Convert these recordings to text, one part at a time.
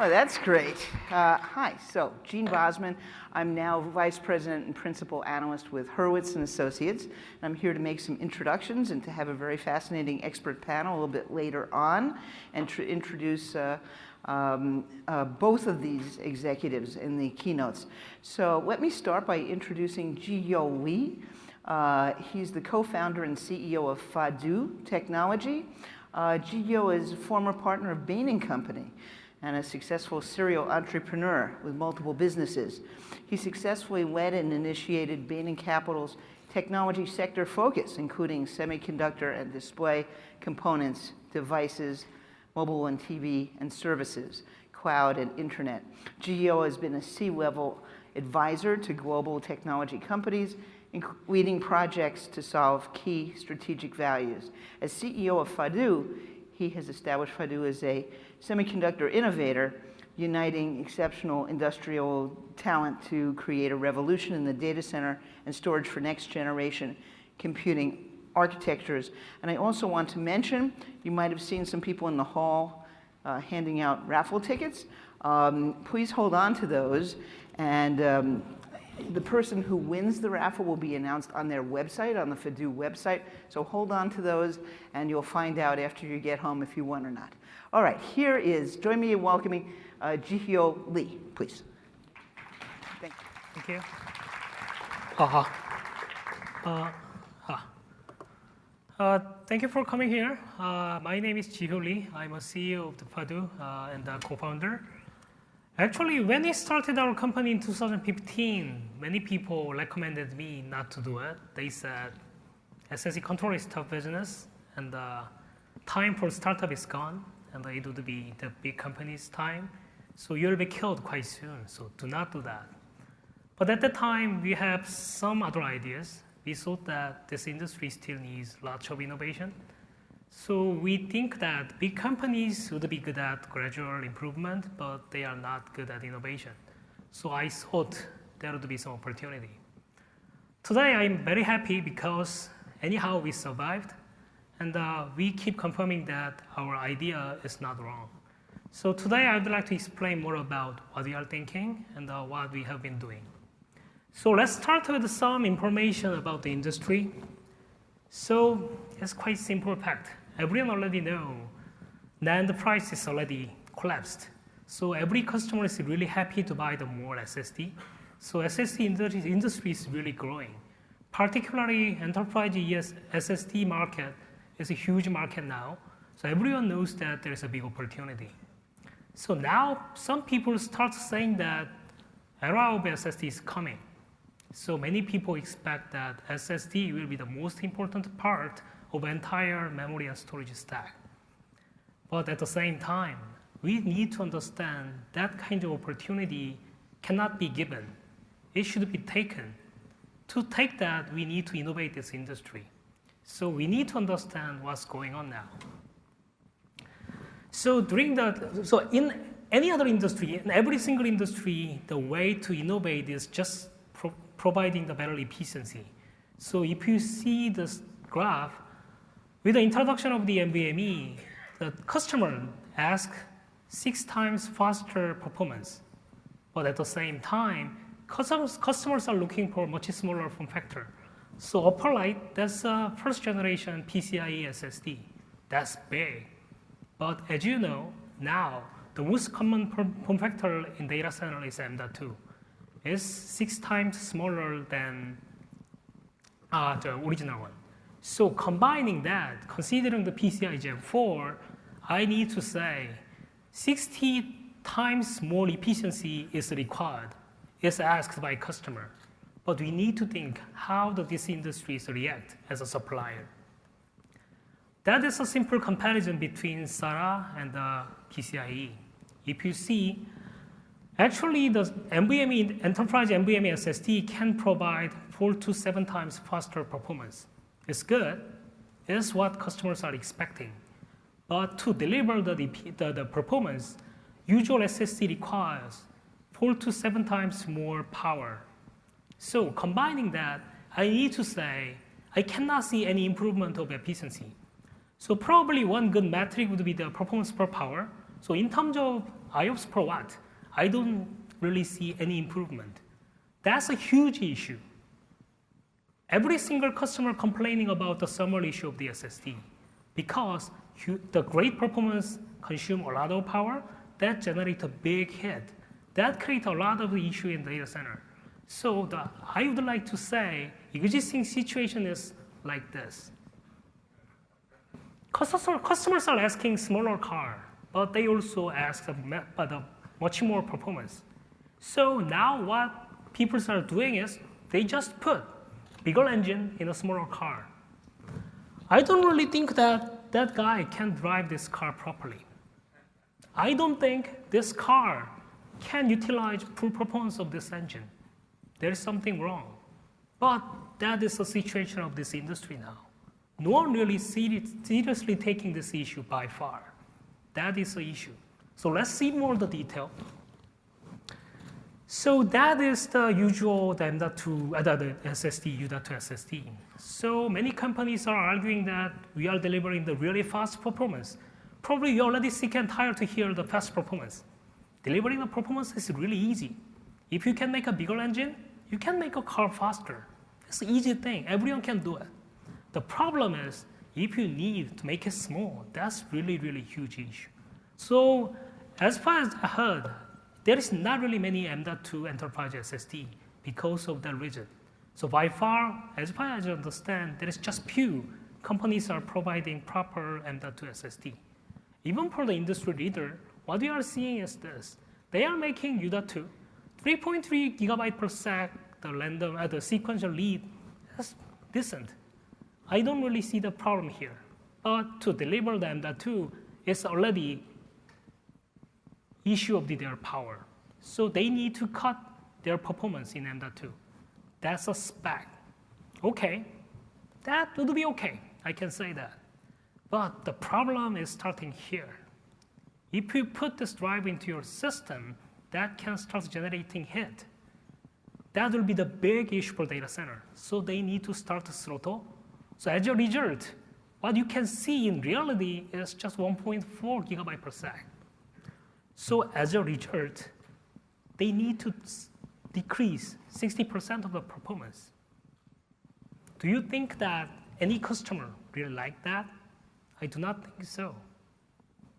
Oh, that's great. Hi, so Gene Bosman. I'm now Vice President and Principal Analyst with Hurwitz and Associates. And I'm here to make some introductions and to have a very fascinating expert panel a little bit later on and to introduce both of these executives in the keynotes. So let me start by introducing Ji-Yo Lee. He's the co-founder and CEO of FADU Technology. Ji-Yo is a former partner of Bain & Company and a successful serial entrepreneur with multiple businesses. He successfully led and initiated Bain & Capital's technology sector focus, including semiconductor and display components, devices, mobile and TV and services, cloud and internet. Ji-Yo has been a C-level advisor to global technology companies, leading projects to solve key strategic values. As CEO of FADU, he has established FADU as a semiconductor innovator, uniting exceptional industrial talent to create a revolution in the data center and storage for next generation computing architectures. And I also want to mention, you might have seen some people in the hall handing out raffle tickets. Please hold on to those. And the person who wins the raffle will be announced on their website, on the FADU website. So hold on to those, and you'll find out after you get home if you won or not. All right, here is, join me in welcoming Ji-Yo Lee, please. Thank you. Thank you. Thank you for coming here. My name is Ji-Yo Lee. I'm a CEO of the FADU and a co-founder. Actually, when we started our company in 2015, many people recommended me not to do it. They said, SSD controller is tough business, and time for startup is gone, and it would be the big company's time. So you'll be killed quite soon, so do not do that. But at the time, we have some other ideas. We thought that this industry still needs lots of innovation. So we think that big companies would be good at gradual improvement, but they are not good at innovation. So I thought there would be some opportunity. Today I'm very happy because anyhow we survived, and we keep confirming that our idea is not wrong. So today I would like to explain more about what we are thinking and what we have been doing. So let's start with some information about the industry. So it's quite simple fact. Everyone already know NAND price is already collapsed. So every customer is really happy to buy the more SSD. So SSD industry is really growing. Particularly enterprise SSD market is a huge market now. So everyone knows that there's a big opportunity. So now some people start saying that era of SSD is coming. So many people expect that SSD will be the most important part of entire memory and storage stack. But at the same time, we need to understand that kind of opportunity cannot be given. It should be taken. To take that, we need to innovate this industry. So we need to understand what's going on now. So in any other industry, in every single industry, the way to innovate is just providing the better efficiency. So if you see this graph, with the introduction of the NVMe, the customer asks 6 times faster performance. But at the same time, customers are looking for much smaller form factor. So upper light, that's a first generation PCIe SSD. That's big. But as you know, now the most common form factor in data center is M.2. It's 6 times smaller than the original one. So combining that, considering the PCIe Gen 4, I need to say 60 times more efficiency is required, is asked by customer. But we need to think how does this industry react as a supplier. That is a simple comparison between SATA and the PCIe. If you see, actually the NVMe, enterprise NVMe SSD can provide 4 to 7 times faster performance. It's good. It's what customers are expecting. But to deliver the performance, usual SSD requires 4 to 7 times more power. So combining that, I need to say, I cannot see any improvement of efficiency. So probably one good metric would be the performance per power. So in terms of IOPS per watt, I don't really see any improvement. That's a huge issue. Every single customer complaining about the thermal issue of the SSD because the great performance consume a lot of power, that generates a big hit. That creates a lot of issue in the data center. So I would like to say existing situation is like this. Customers are asking smaller car, but they also ask much more performance. So now what people are doing is they just put bigger engine in a smaller car. I don't really think that that guy can drive this car properly. I don't think this car can utilize full performance of this engine. There is something wrong. But that is the situation of this industry now. No one really seriously taking this issue by far. That is the issue. So let's see more the detail. So that is the usual the M.2, the SSD, U.2 SSD. So many companies are arguing that we are delivering the really fast performance. Probably you're already sick and tired to hear the fast performance. Delivering the performance is really easy. If you can make a bigger engine, you can make a car faster. It's an easy thing. Everyone can do it. The problem is, if you need to make it small, that's really, really huge issue. So as far as I heard, there is not really many M.2 enterprise SSD because of that reason. So by far, as far as I understand, there is just few companies are providing proper M.2 SSD. Even for the industry leader, what we are seeing is this. They are making U.2, 3.3 gigabyte per sec, the random, the sequential read, that's decent. I don't really see the problem here. But to deliver the M.2 is already issue of their power. So they need to cut their performance in M.2. That's a spec. Okay, that would be okay. I can say that. But the problem is starting here. If you put this drive into your system, that can start generating heat. That will be the big issue for data center. So they need to start to throttle. So as a result, what you can see in reality is just 1.4 gigabyte per sec. So as a result, they need to decrease 60% of the performance. Do you think that any customer really like that? I do not think so.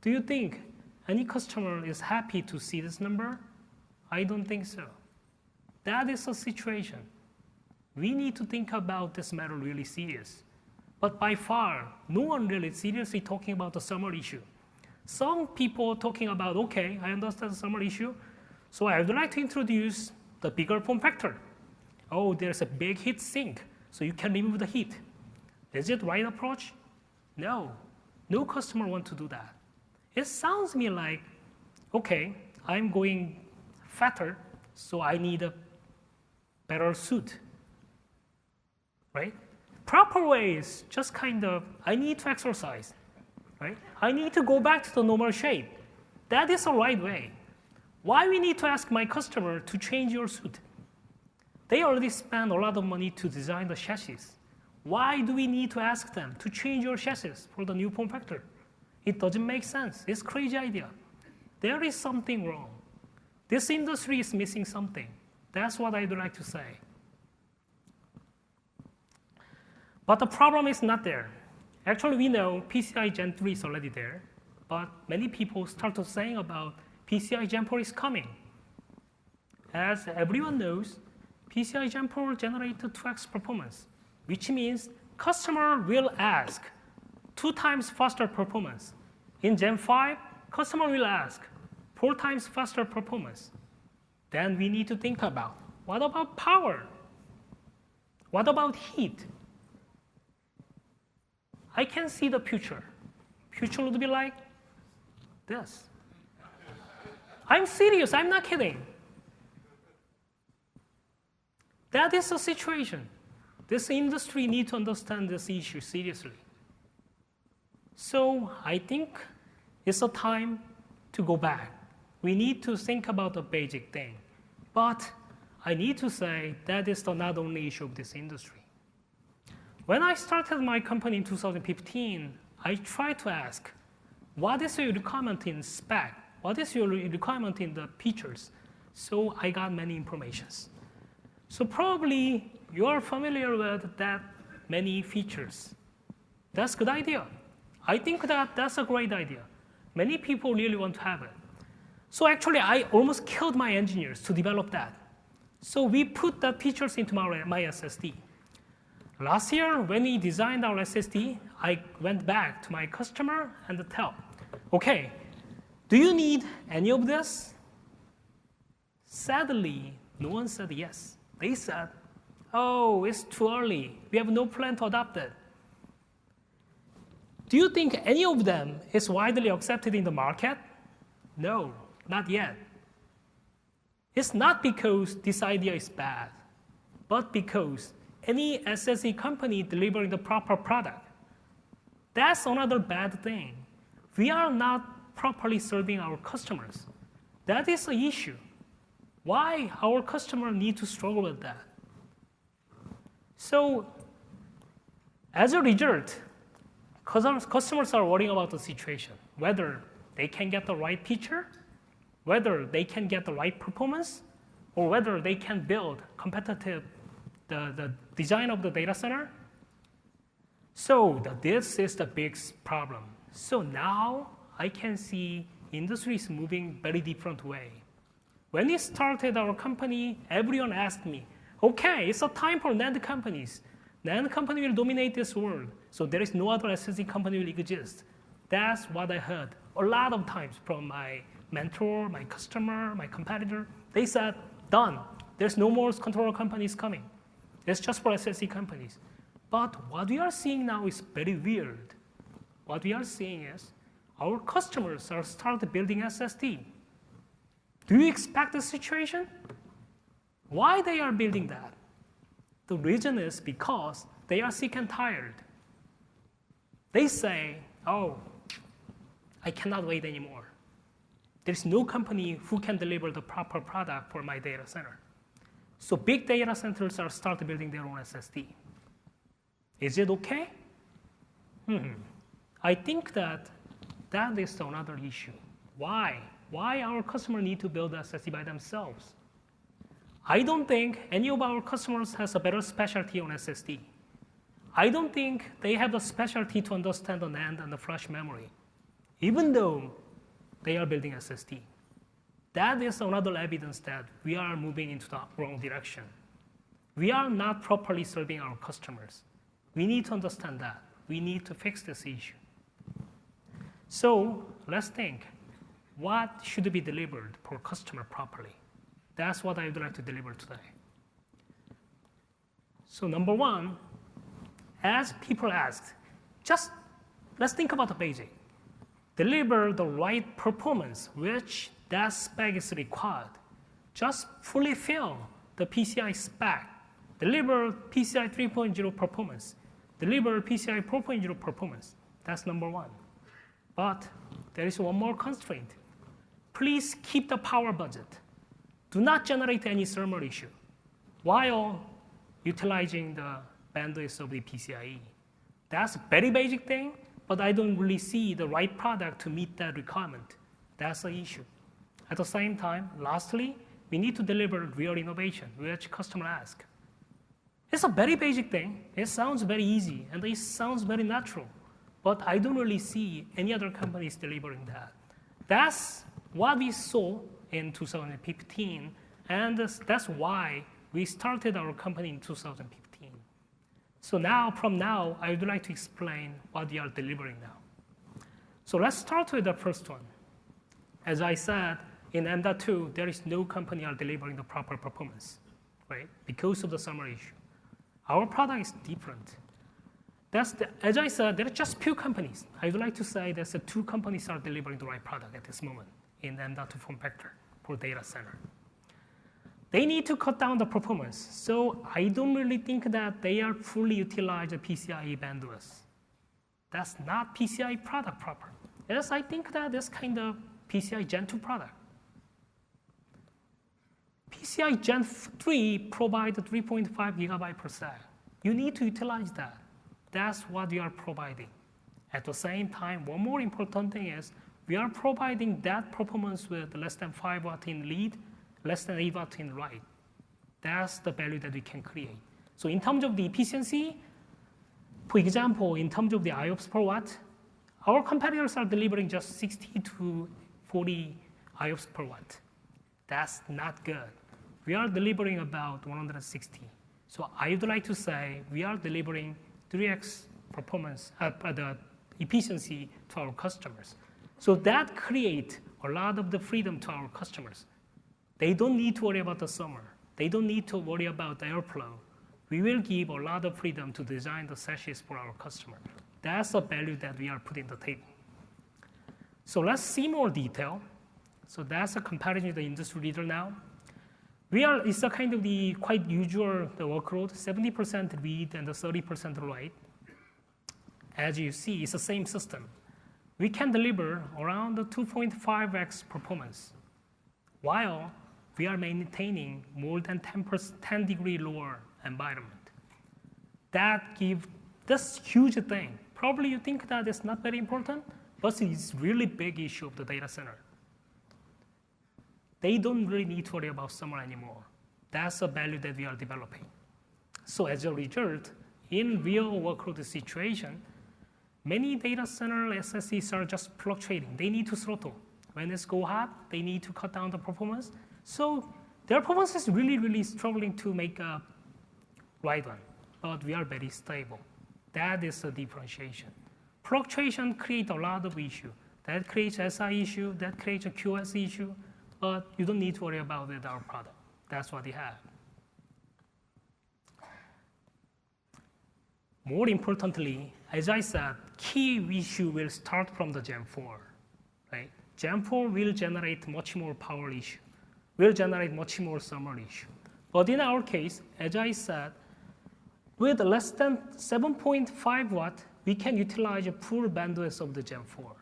Do you think any customer is happy to see this number? I don't think so. That is a situation. We need to think about this matter really serious. But by far, no one really seriously talking about the thermal issue. Some people talking about, okay, I understand the thermal issue, so I would like to introduce the bigger form factor. Oh, there's a big heat sink, so you can remove the heat. Is it right approach? No. No customer want to do that. It sounds to me like, okay, I'm going fatter, so I need a better suit, right? Proper way is just kind of, I need to exercise, right? I need to go back to the normal shape. That is the right way. Why we need to ask my customer to change your suit? They already spent a lot of money to design the chassis. Why do we need to ask them to change your chassis for the new form factor? It doesn't make sense. It's a crazy idea. There is something wrong. This industry is missing something. That's what I'd like to say. But the problem is not there. Actually, we know PCIe Gen 3 is already there, but many people start to saying about PCIe Gen 4 is coming. As everyone knows, PCIe Gen 4 will generate 2x performance, which means customer will ask 2 times faster performance. In Gen 5, customer will ask 4 times faster performance. Then we need to think about, what about power? What about heat? I can see the future. Future would be like this. I'm serious, I'm not kidding. That is the situation. This industry needs to understand this issue seriously. So I think it's a time to go back. We need to think about the basic thing. But I need to say that is the not only issue of this industry. When I started my company in 2015, I tried to ask, what is your requirement in spec? What is your requirement in the features? So I got many informations. So probably you're familiar with that many features. That's a good idea. I think that that's a great idea. Many people really want to have it. So actually, I almost killed my engineers to develop that. So we put that features into my SSD. Last year, when we designed our SSD, I went back to my customer and tell, okay, do you need any of this? Sadly, no one said yes. They said, oh, it's too early. We have no plan to adopt it. Do you think any of them is widely accepted in the market? No, not yet. It's not because this idea is bad, but because any SSD company delivering the proper product, that's another bad thing. We are not properly serving our customers. That is the issue. Why our customer need to struggle with that? So as a result, customers are worrying about the situation, whether they can get the right feature, whether they can get the right performance, or whether they can build competitive the design of the data center. So this is the big problem. So now I can see industry is moving very different way. When we started our company, everyone asked me, okay, it's a time for NAND companies. NAND company will dominate this world, so there is no other SSD company will exist. That's what I heard a lot of times from my mentor, my customer, my competitor. They said, done. There's no more controller companies coming. It's just for SSD companies. But what we are seeing now is very weird. What we are seeing is our customers are starting building SSD. Do you expect this situation? Why they are building that? The reason is because they are sick and tired. They say, oh, I cannot wait anymore. There's no company who can deliver the proper product for my data center. So big data centers are starting building their own SSD. Is it okay? I think that is another issue. Why? Why our customers need to build SSD by themselves? I don't think any of our customers has a better specialty on SSD. I don't think they have the specialty to understand the NAND and the flash memory, even though they are building SSD. That is another evidence that we are moving into the wrong direction. We are not properly serving our customers. We need to understand that. We need to fix this issue. So let's think, what should be delivered for customer properly? That's what I would like to deliver today. So number one, as people asked, just let's think about the basic. Deliver the right performance, which that spec is required. Just fully fill the PCI spec. Deliver PCI 3.0 performance. Deliver PCI 4.0 performance. That's number one. But there is one more constraint. Please keep the power budget. Do not generate any thermal issue while utilizing the bandwidth of the PCIe. That's a very basic thing, but I don't really see the right product to meet that requirement. That's the issue. At the same time, lastly, we need to deliver real innovation, which customer ask. It's a very basic thing. It sounds very easy, and it sounds very natural. But I don't really see any other companies delivering that. That's what we saw in 2015, and that's why we started our company in 2015. So now, from now, I would like to explain what we are delivering now. So let's start with the first one. As I said, in M.2, there is no company are delivering the proper performance, right? Because of the summer issue. Our product is different. As I said, there are just few companies. I would like to say there's 2 companies are delivering the right product at this moment in M.2 form factor for data center. They need to cut down the performance. So I don't really think that they are fully utilize the PCIe bandwidth. That's not PCIe product proper. Yes, I think that this kind of PCIe Gen 2 product. PCIe Gen 3 provides 3.5 gigabyte per second. You need to utilize that. That's what we are providing. At the same time, one more important thing is we are providing that performance with less than 5 watt in read, less than 8 watt in write. That's the value that we can create. So in terms of the efficiency, for example, in terms of the IOPS per watt, our competitors are delivering just 60 to 40 IOPS per watt. That's not good. We are delivering about 160. So I would like to say we are delivering 3x performance, the efficiency to our customers. So that creates a lot of the freedom to our customers. They don't need to worry about the summer. They don't need to worry about the airflow. We will give a lot of freedom to design the sessions for our customer. That's the value that we are putting on the table. So let's see more detail. So that's a comparison with the industry leader now. It's a kind of the quite usual the workload, 70% read and the 30% write. As you see, it's the same system. We can deliver around the 2.5x performance, while we are maintaining more than 10 degree lower environment. That gives this huge thing. Probably you think that it's not very important, but it's really big issue of the data center. They don't really need to worry about summer anymore. That's a value that we are developing. So as a result, in real workload situation, many data center SSDs are just fluctuating. They need to throttle. When it's go hot, they need to cut down the performance. So their performance is really, really struggling to make a right one. But we are very stable. That is the differentiation. Fluctuation creates a lot of issue. That creates SI issue, that creates a QS issue, but you don't need to worry about it with our product. That's what we have. More importantly, as I said, key issue will start from the Gen 4, right? Gen 4 will generate much more power issue, will generate much more summer issue. But in our case, as I said, with less than 7.5 watt, we can utilize a full bandwidth of the Gen 4.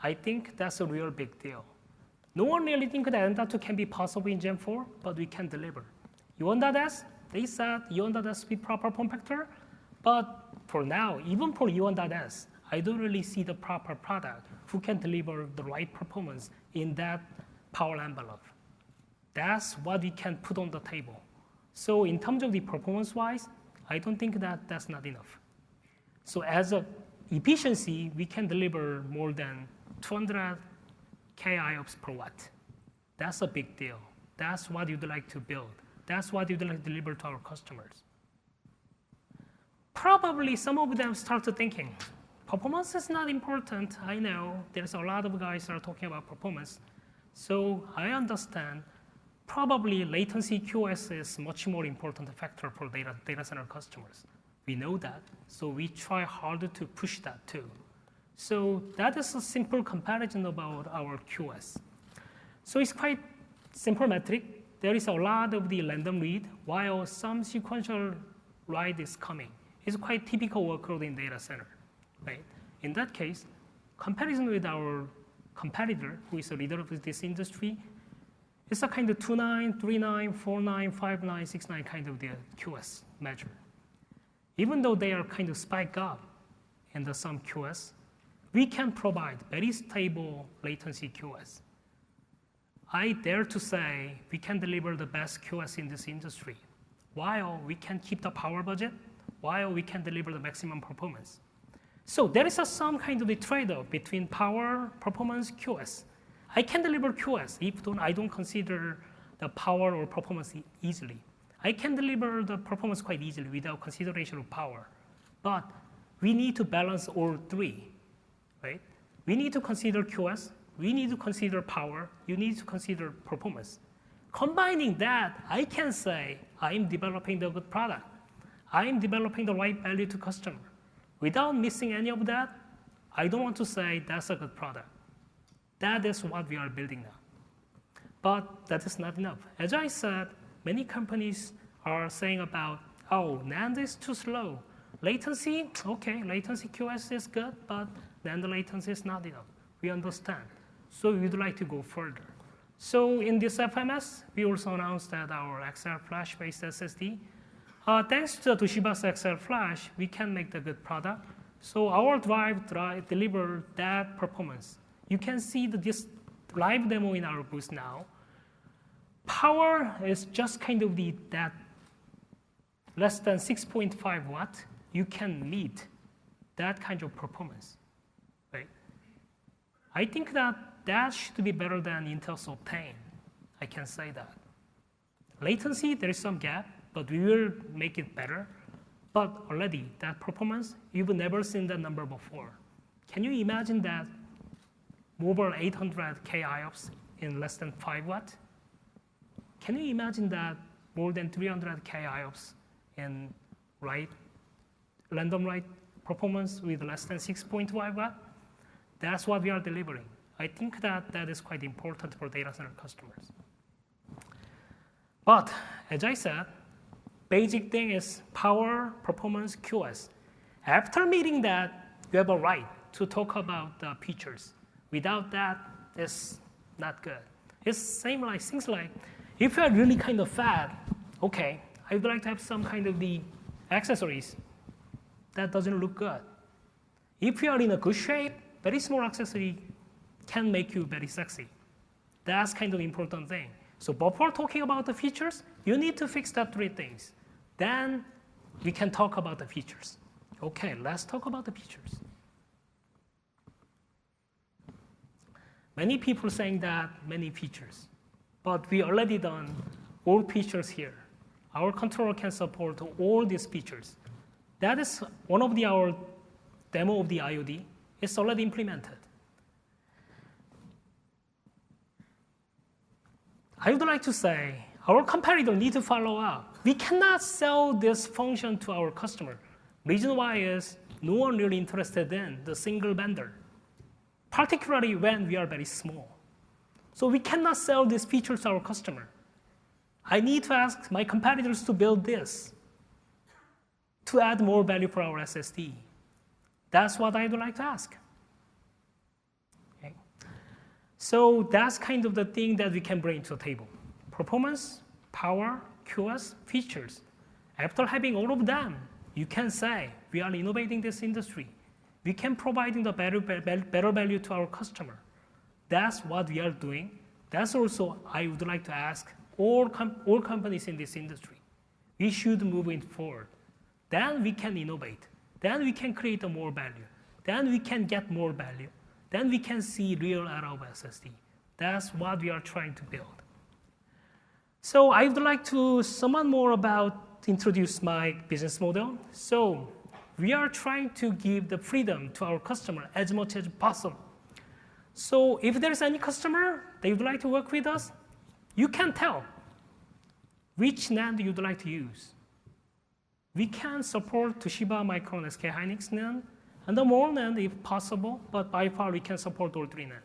I think that's a real big deal. No one really thinks that M.2 can be possible in Gen 4, but we can deliver. U1.S, they said U1.S with proper form factor, but for now, even for U1.S, I don't really see the proper product who can deliver the right performance in that power envelope. That's what we can put on the table. So in terms of the performance-wise, I don't think that that's not enough. So as a efficiency, we can deliver more than 200 IOPS per watt. That's a big deal. That's what you'd like to build. That's what you'd like to deliver to our customers. Probably some of them start thinking, performance is not important. I know there's a lot of guys that are talking about performance. So I understand probably latency QoS is much more important factor for data center customers. We know that, so we try harder to push that too. So that is a simple comparison about our QoS. So it's quite simple metric. There is a lot of the random read, while some sequential write is coming. It's quite typical workload in data center, right? In that case, comparison with our competitor, who is a leader of this industry, it's a kind of 2.9, 3.9, 4.9, 5.9, 6.9 kind of the QoS measure. Even though they are kind of spike up in the some QoS, we can provide very stable latency QoS. I dare to say we can deliver the best QoS in this industry, while we can keep the power budget, while we can deliver the maximum performance. So there is some kind of a trade-off between power, performance, QoS. I can deliver QoS if I don't consider the power or performance easily. I can deliver the performance quite easily without consideration of power. But we need to balance all three, right? We need to consider QoS, we need to consider power, you need to consider performance. Combining that, I can say I'm developing the good product. I'm developing the right value to customer. Without missing any of that, I don't want to say that's a good product. That is what we are building now. But that is not enough. As I said, many companies are saying about, oh, NAND is too slow. Latency, okay, latency QoS is good, but NAND latency is not enough. We understand. So we'd like to go further. So in this FMS, we also announced that our XL Flash-based SSD, thanks to Toshiba's XL Flash, we can make the good product. So our drive deliver that performance. You can see this live demo in our booth now. Power is just kind of that less than 6.5 watt. You can meet that kind of performance, right? I think that should be better than Intel's Optane. I can say that. Latency, there is some gap, but we will make it better. But already, that performance, you've never seen that number before. Can you imagine that over 800K IOPS in less than 5 watt? Can you imagine that more than 300K IOPS in random write performance with less than 6.5 watt? That's what we are delivering. I think that is quite important for data center customers. But as I said, basic thing is power, performance, QoS. After meeting that, you have a right to talk about the features. Without that, it's not good. It's same like things like, if you are really kind of fat, okay, I would like to have some kind of the accessories. That doesn't look good. If you are in a good shape, very small accessory can make you very sexy. That's kind of important thing. So before talking about the features, you need to fix that 3 things. Then we can talk about the features. Okay, let's talk about the features. Many people saying that many features, but we already done all features here. Our controller can support all these features. That is one of our demo of the IOD. It's already implemented. I would like to say our competitor need to follow up. We cannot sell this function to our customer. Reason why is no one really interested in the single vendor, particularly when we are very small. So we cannot sell this feature to our customer. I need to ask my competitors to build this to add more value for our SSD. That's what I would like to ask. Okay. So that's kind of the thing that we can bring to the table. Performance, power, QoS, features. After having all of them, you can say we are innovating this industry. We can provide the better value to our customer. That's what we are doing. That's also I would like to ask all companies in this industry. We should move it forward. Then we can innovate. Then we can create more value. Then we can get more value. Then we can see real era of SSD. That's what we are trying to build. So I would like to somewhat more introduce my business model. So we are trying to give the freedom to our customer as much as possible. So if there is any customer they would like to work with us, you can tell which NAND you'd like to use. We can support Toshiba, Micron, SK Hynix NAND, and the more NAND if possible, but by far we can support all 3 NAND.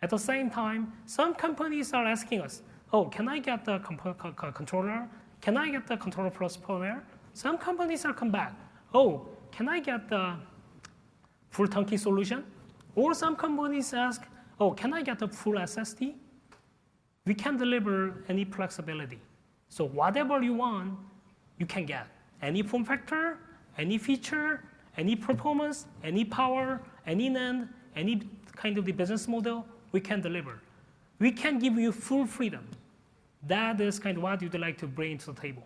At the same time, some companies are asking us, oh, can I get the controller? Can I get the controller plus firmware? Some companies are come back, oh, can I get the full turnkey solution? Or some companies ask, oh, can I get the full SSD? We can deliver any flexibility. So whatever you want, you can get. Any form factor, any feature, any performance, any power, any NAND, any kind of the business model, we can deliver. We can give you full freedom. That is kind of what you'd like to bring to the table.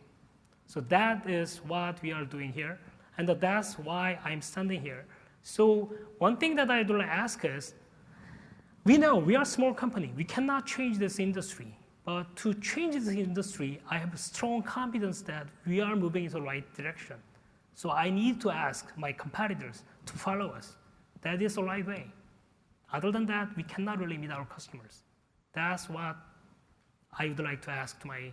So that is what we are doing here, and that's why I'm standing here. So one thing that I'd like to ask is, we know we are a small company. We cannot change this industry. But to change this industry, I have strong confidence that we are moving in the right direction. So I need to ask my competitors to follow us. That is the right way. Other than that, we cannot really meet our customers. That's what I would like to ask to my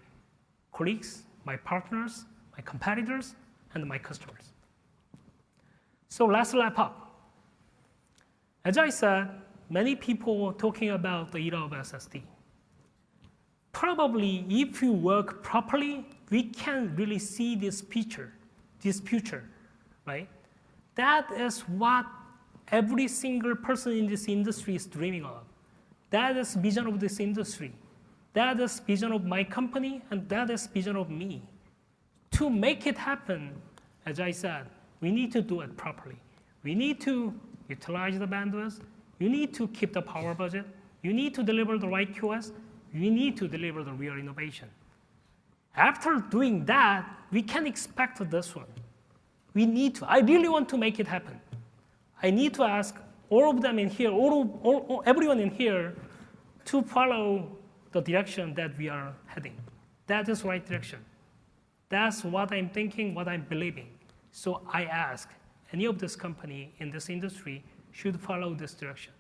colleagues, my partners, my competitors, and my customers. So let's wrap up. As I said, many people are talking about the era of SSD. Probably, if you work properly, we can really see this future, right? That is what every single person in this industry is dreaming of. That is vision of this industry. That is vision of my company, and that is vision of me. To make it happen, as I said, we need to do it properly. We need to utilize the bandwidth. You need to keep the power budget. You need to deliver the right QoS. You need to deliver the real innovation. After doing that, we can expect this one. We need to. I really want to make it happen. I need to ask all of them in here, everyone in here, to follow the direction that we are heading. That is the right direction. That's what I'm thinking, what I'm believing. So I ask, any of this company in this industry should follow this direction.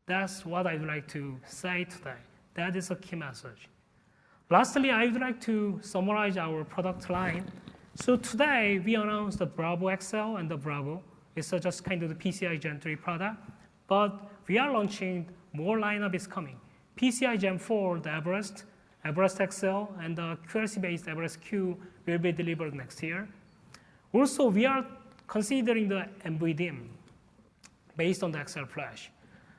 That's what I would like to say today. That is a key message. Lastly, I would like to summarize our product line. So today, we announced the Bravo XL and the Bravo. It's just kind of the PCIe Gen 3 product. But we are launching more lineup is coming. PCIe Gen 4, the EVEREST, EVEREST XL, and the QLC-based EVEREST Q will be delivered next year. Also, we are considering the NVDIMM based on the XL Flash.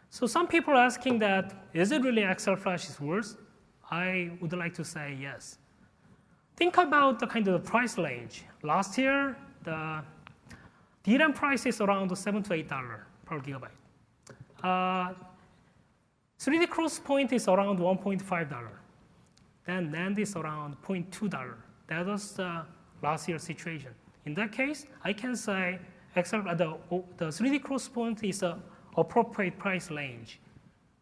So some people are asking that, is it really XL Flash is worse? I would like to say yes. Think about the kind of the price range. Last year, the DRAM price is around $7 to $8 per gigabyte. 3D XPoint is around $1.5. Then NAND is around $0.2. That was the last year's situation. In that case, I can say the 3D XPoint is an appropriate price range.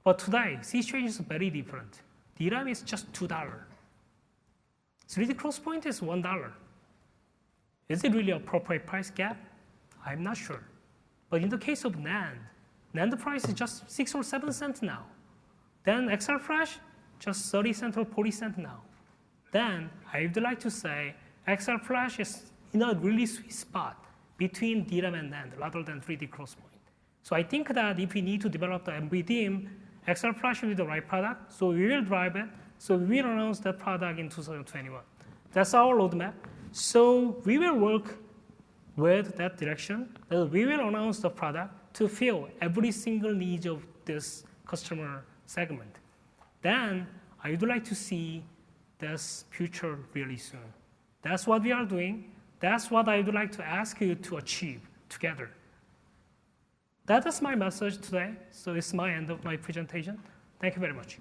But today, situation is very different. DRAM is just $2. 3D XPoint is $1. Is it really appropriate price gap? I'm not sure. But in the case of NAND, NAND price is just 6 or 7 cents now. Then XL Flash, just 30 cents or 40 cents now. Then I would like to say XL Flash is in a really sweet spot between DRAM and NAND rather than 3D XPoint. So I think that if we need to develop the NVDIMM, XL Flash will be the right product, so we will drive it. So we will announce that product in 2021. That's our roadmap. So we will work with that direction. We will announce the product to fill every single need of this customer segment. Then I would like to see this future really soon. That's what we are doing. That's what I would like to ask you to achieve together. That is my message today. So it's my end of my presentation. Thank you very much.